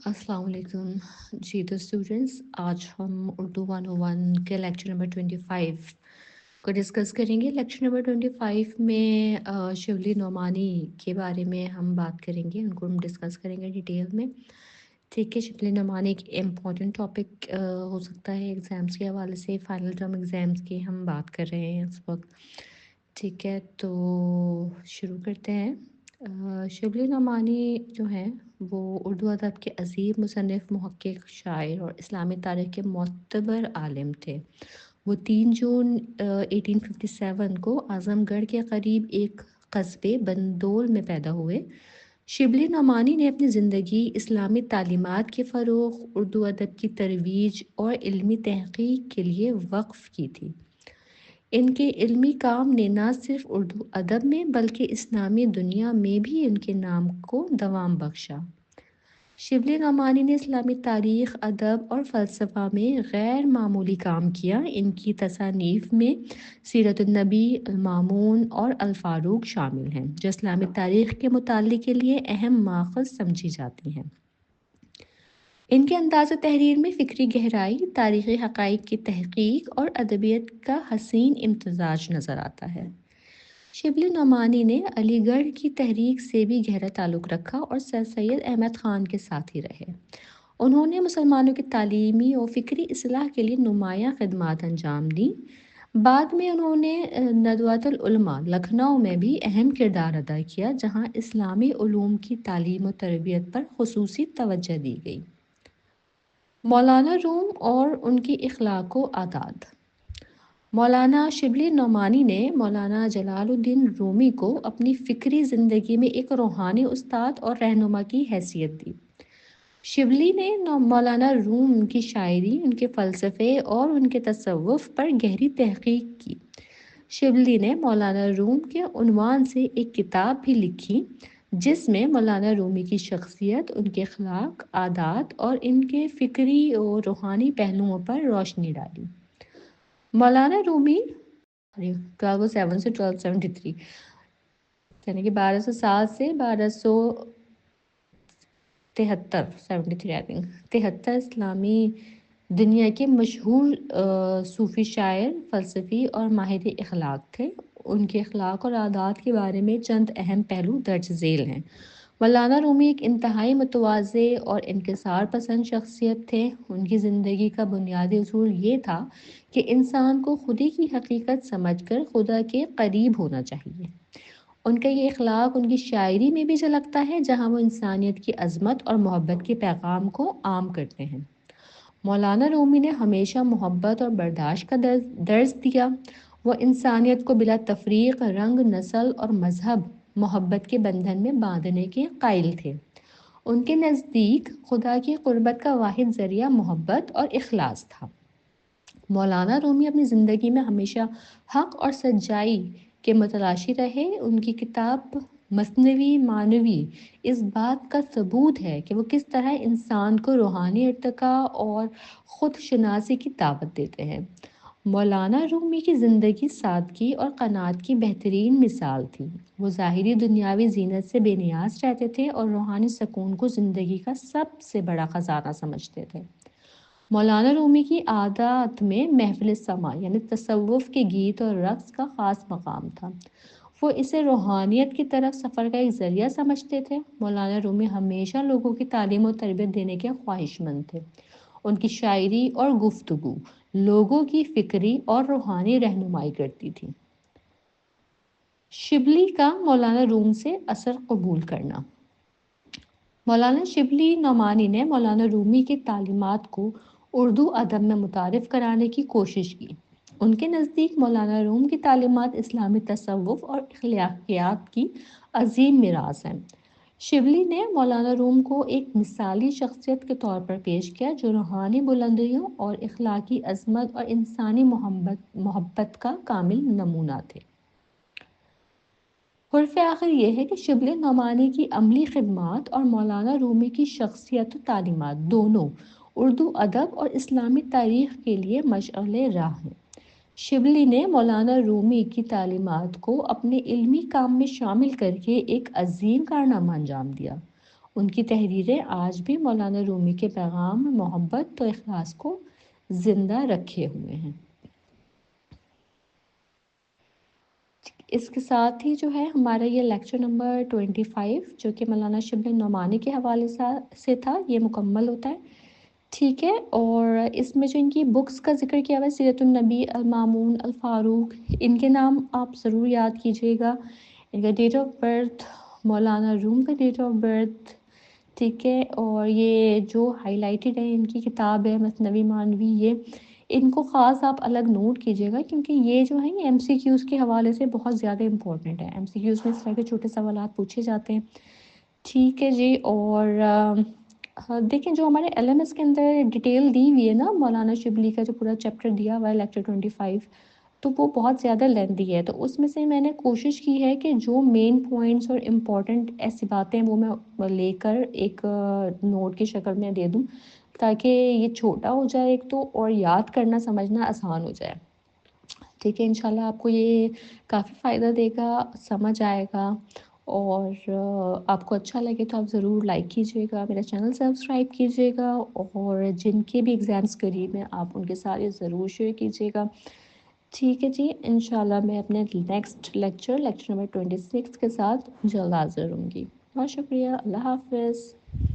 अस्सलाम वालेकुम जी। तो स्टूडेंट्स, आज हम उर्दू 101 के लेक्चर नंबर 25 को डिस्कस करेंगे। लेक्चर नंबर 25 में शिवली नोमानी के बारे में हम बात करेंगे, उनको हम डिस्कस करेंगे डिटेल में। ठीक है, शिवली नोमानी एक इम्पॉर्टेंट टॉपिक हो सकता है एग्ज़ाम्स के हवाले से। फाइनल टर्म एग्ज़ाम्स की हम बात कर रहे हैं इस वक्त। ठीक है, तो शुरू करते हैं। शिबली नोमानी जो हैं वो उर्दू अदब के अजीम मुसन्निफ़, मुहक्किक, शायर और इस्लामी तारीख़ के मोतबर आलिम थे। वो 3 जून 1857 को आज़मगढ़ के करीब एक कस्बे बंदोल में पैदा हुए। शिबली नोमानी ने अपनी ज़िंदगी इस्लामी तालीमात के फ़रोग़, उर्दू अदब की तरोीज और इल्मी तहक़ीक़ के लिए वक़्फ़ की थी। इनके इल्मी काम ने न सिर्फ उर्दू अदब में बल्कि इस्लामी दुनिया में भी इनके नाम को दवाम बख्शा। शिबली नोमानी ने इस्लामी तारीख़, अदब और फ़लसफ़ा में गैर मामूली काम किया। इनकी तसानीफ़ में सीरत नबी, अल-मामून और अल-फ़ारूक शामिल हैं, जो इस्लामी तारीख़ के मुताले के लिए अहम माख़ज़ समझी जाती हैं। इनके अंदाज़ तहरीर में फ़िक्री गहराई, तारीख़ी हक़ाइक़ की तहक़ीक़ और अदबियत का हसीन इम्तज़ाज नज़र आता है। शिबली नोमानी ने अलीगढ़ की तहरीक से भी गहरा ताल्लुक़ रखा और सर सैयद अहमद ख़ान के साथ ही रहे। उन्होंने मुसलमानों की तालीमी और फ़िक्री इस्लाह के लिए नुमायाँ ख़िदमात अंजाम दी। बाद में उन्होंने नदवतुल उलमा लखनऊ में भी अहम किरदार अदा किया, जहाँ इस्लामी उलूम की तालीम और तरबियत पर ख़ुसूसी तवज्जो दी गई। मौलाना रूम और उनकी इख़लाक़ व आदात। मौलाना शिबली नोमानी ने मौलाना जलालुद्दीन रूमी को अपनी फ़िक्री ज़िंदगी में एक रूहानी उस्ताद और रहनुमा की हैसियत दी। शिबली ने मौलाना रूम की शायरी, उनके फ़लसफ़े और उनके तसव्वुफ़ पर गहरी तहक़ीक़ की। शिबली ने मौलाना रूम के उन्वान से एक किताब भी लिखी, जिसमें मौलाना रूमी की शख्सियत, उनके अखलाक, आदात और इनके फ़िक्री और रूहानी पहलुओं पर रोशनी डाली। मौलाना रूमी 1207 से 1273 यानी कि 1207 से 1273 73 आई थिंक 73 इस्लामी दुनिया के मशहूर सूफ़ी शायर, फ़लसफ़ी और माहिर इख़लाक़ थे। उनके अखलाक और आदात के बारे में चंद अहम पहलू दर्ज झेल हैं। मौलाना रूमी एक इंतहाई मुतवाज़े और इनकिसार पसंद शख्सियत थे। उनकी ज़िंदगी का बुनियादी उसूल ये था कि इंसान को खुदी की हकीकत समझकर खुदा के करीब होना चाहिए। उनका ये इख़लाक़ उनकी शायरी में भी झलकता है, जहाँ वो इंसानियत की अज़मत और मोहब्बत के पैगाम को आम करते हैं। मौलाना रूमी ने हमेशा मोहब्बत और बर्दाश्त का दर्स दिया। वो इंसानियत को बिला तफरीक, रंग, नस्ल और मजहब मोहब्बत के बंधन में बांधने के कायल थे। उनके नज़दीक खुदा की क़ुर्बत का वाहिद ज़रिया मोहब्बत और इखलास था। मौलाना रूमी अपनी ज़िंदगी में हमेशा हक़ और सच्चाई के मुतलाशी रहे। उनकी किताब मसनवी मानवी इस बात का सबूत है कि वो किस तरह इंसान को रूहानी इर्तिका और ख़ुद शनासी की दावत देते हैं। मौलाना रूमी की ज़िंदगी सादगी और क़नाअत की बेहतरीन मिसाल थी। वो ज़ाहिरी दुनियावी ज़ीनत से बेनियाज रहते थे और रूहानी सुकून को ज़िंदगी का सबसे बड़ा ख़जाना समझते थे। मौलाना रूमी की आदत में महफ़िल समा यानी तसव्वुफ़ के गीत और रक़्स का ख़ास मकाम था। वो इसे रूहानियत की तरफ सफ़र का एक ज़रिया समझते थे। मौलाना रूमी हमेशा लोगों की तालीम और तरबियत देने के ख्वाहिशमंद थे। उनकी शायरी और गुफ्तगू लोगों की फ़िक्री और रूहानी रहनुमाई करती थी। शिबली का मौलाना रूम से असर कबूल करना। मौलाना शिबली नोमानी ने मौलाना रूमी की तालीमात को उर्दू अदब में मुतारिफ़ कराने की कोशिश की। उनके नज़दीक मौलाना रूम की तालीमात इस्लामी तसव्वुफ़ और अखलाकियात की अजीम मीरास हैं। शिबली ने मौलाना रूम को एक मिसाली शख्सियत के तौर पर पेश किया, जो रूहानी बुलंदियों और इखलाकी अज़मत और इंसानी मोहब्बत का कामिल नमूना थे। हुर्फ़ आखिर यह है कि शिबली नोमानी की अमली ख़िदमात और मौलाना रूमी की शख्सियत और तालीमात दोनों उर्दू अदब और इस्लामी तारीख़ के लिए मशअल राह हैं। शिबली ने मौलाना रूमी की तालीमात को अपने इल्मी काम में शामिल करके एक अजीम कारनामा अंजाम दिया। ان کی تحریریں آج بھی مولانا رومی کے پیغام محبت و اخلاص کو زندہ رکھے ہوئے ہیں۔ اس کے ساتھ ہی جو ہے ہمارا یہ لیکچر نمبر 25 جو کہ مولانا شبلی نعمانی کے حوالے سے تھا، یہ مکمل ہوتا ہے، ٹھیک ہے۔ اور اس میں جو ان کی بکس کا ذکر کیا ہوا ہے، سیرت النبی، المامون، الفاروق، ان کے نام آپ ضرور یاد کیجیے گا۔ ان کا ڈیٹ آف برتھ، مولانا روم کا ڈیٹ آف برتھ، ٹھیک ہے۔ اور یہ جو ہائی لائٹڈ ہے ان کی کتاب ہے مثنوی معنوی، یہ ان کو خاص آپ الگ نوٹ کیجیے گا، کیونکہ یہ جو ہے یہ ایم سی کیوز کے حوالے سے بہت زیادہ امپورٹنٹ ہے۔ ایم سی کیوز میں اس طرح کے چھوٹے سوالات پوچھے جاتے ہیں، ٹھیک ہے جی۔ اور دیکھیں جو ہمارے ایل ایم ایس کے اندر ڈیٹیل دی ہوئی ہے نا مولانا شبلی کا جو پورا چیپٹر دیا ہوا ہے لیکچر 25، تو وہ بہت زیادہ لیندی ہے، تو اس میں سے میں نے کوشش کی ہے کہ جو مین پوائنٹس اور امپورٹنٹ ایسی باتیں وہ میں لے کر ایک نوٹ کی شکل میں دے دوں، تاکہ یہ چھوٹا ہو جائے ایک تو، اور یاد کرنا سمجھنا آسان ہو جائے، ٹھیک ہے۔ انشاءاللہ آپ کو یہ کافی فائدہ دے گا، سمجھ آئے گا، اور آپ کو اچھا لگے تو آپ ضرور لائک کیجیے گا، میرا چینل سبسکرائب کیجیے گا، اور جن کے بھی ایگزامس قریب ہیں آپ ان کے ساتھ یہ ضرور شیئر کیجیے گا، ٹھیک ہے جی۔ انشاءاللہ میں اپنے نیکسٹ لیکچر نمبر 26 کے ساتھ جلد حاضر ہوں گی۔ بہت شکریہ، اللہ حافظ۔